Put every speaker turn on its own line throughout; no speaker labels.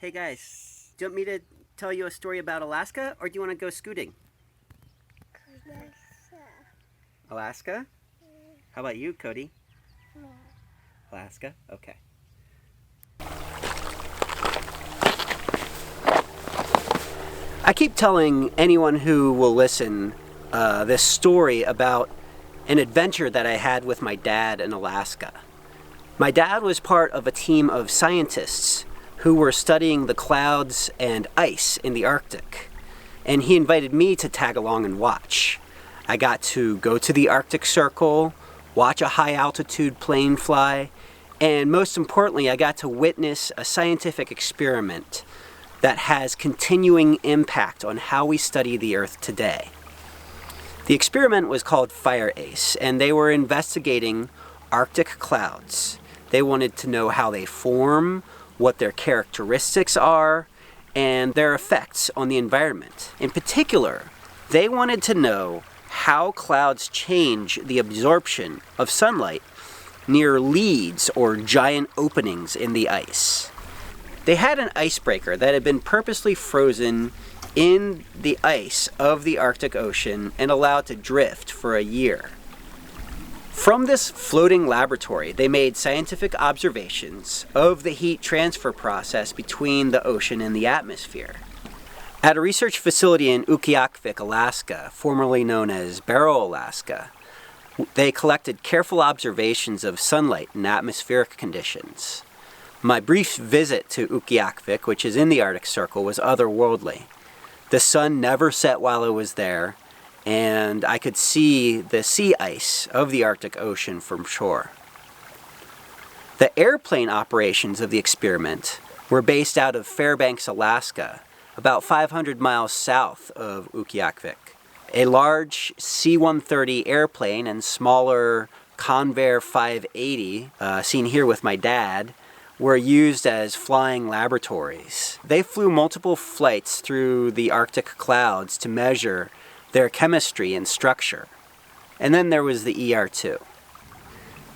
Hey guys, do you want me to tell you a story about Alaska, or do you want to go scooting? Alaska? How about you, Cody?
No.
Alaska? Okay. I keep telling anyone who will listen this story about an adventure that I had with my dad in Alaska. My dad was part of a team of scientists who were studying the clouds and ice in the Arctic, and he invited me to tag along and watch. I got to go to the Arctic Circle, watch a high-altitude plane fly, and most importantly, I got to witness a scientific experiment that has continuing impact on how we study the Earth today. The experiment was called Fire Ice, and they were investigating Arctic clouds. They wanted to know how they form, what their characteristics are, and their effects on the environment. In particular, they wanted to know how clouds change the absorption of sunlight near leads or giant openings in the ice. They had an icebreaker that had been purposely frozen in the ice of the Arctic Ocean and allowed to drift for a year. From this floating laboratory, they made scientific observations of the heat transfer process between the ocean and the atmosphere. At a research facility in Utqiagvik, Alaska, formerly known as Barrow, Alaska, they collected careful observations of sunlight and atmospheric conditions. My brief visit to Utqiagvik, which is in the Arctic Circle, was otherworldly. The sun never set while I was there, and I could see the sea ice of the Arctic Ocean from shore. The airplane operations of the experiment were based out of Fairbanks, Alaska, about 500 miles south of Utqiagvik. A large C-130 airplane and smaller Convair 580, seen here with my dad, were used as flying laboratories. They flew multiple flights through the Arctic clouds to measure their chemistry and structure. And then there was the ER-2.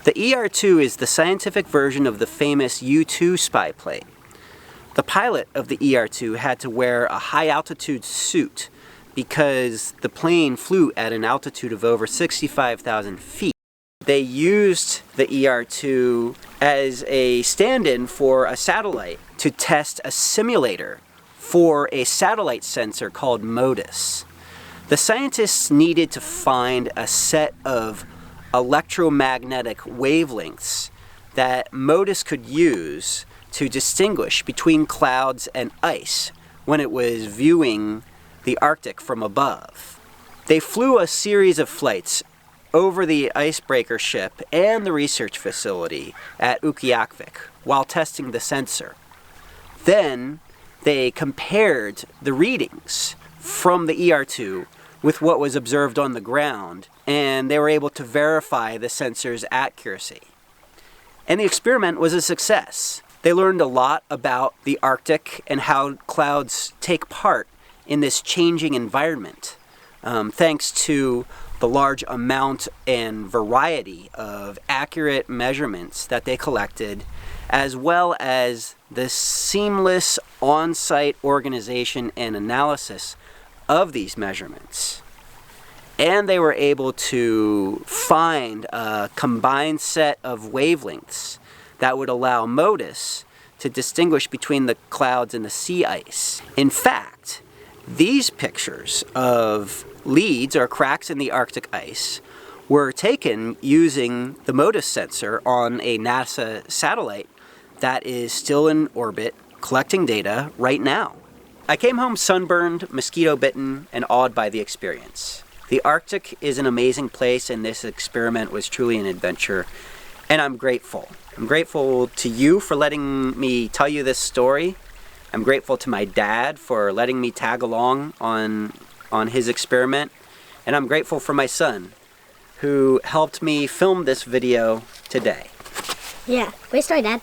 The ER-2 is the scientific version of the famous U-2 spy plane. The pilot of the ER-2 had to wear a high-altitude suit because the plane flew at an altitude of over 65,000 feet. They used the ER-2 as a stand-in for a satellite to test a simulator for a satellite sensor called MODIS. The scientists needed to find a set of electromagnetic wavelengths that MODIS could use to distinguish between clouds and ice when it was viewing the Arctic from above. They flew a series of flights over the icebreaker ship and the research facility at Utqiagvik while testing the sensor. Then they compared the readings from the ER-2 with what was observed on the ground, and they were able to verify the sensor's accuracy. And the experiment was a success. They learned a lot about the Arctic and how clouds take part in this changing environment, thanks to the large amount and variety of accurate measurements that they collected, as well as the seamless on-site organization and analysis of these measurements. And they were able to find a combined set of wavelengths that would allow MODIS to distinguish between the clouds and the sea ice. In fact, these pictures of leads or cracks in the Arctic ice were taken using the MODIS sensor on a NASA satellite that is still in orbit collecting data right now. I came home sunburned, mosquito-bitten, and awed by the experience. The Arctic is an amazing place, and this experiment was truly an adventure, and I'm grateful. I'm grateful to you for letting me tell you this story. I'm grateful to my dad for letting me tag along on his experiment, and I'm grateful for my son, who helped me film this video today.
Yeah, great story, Dad.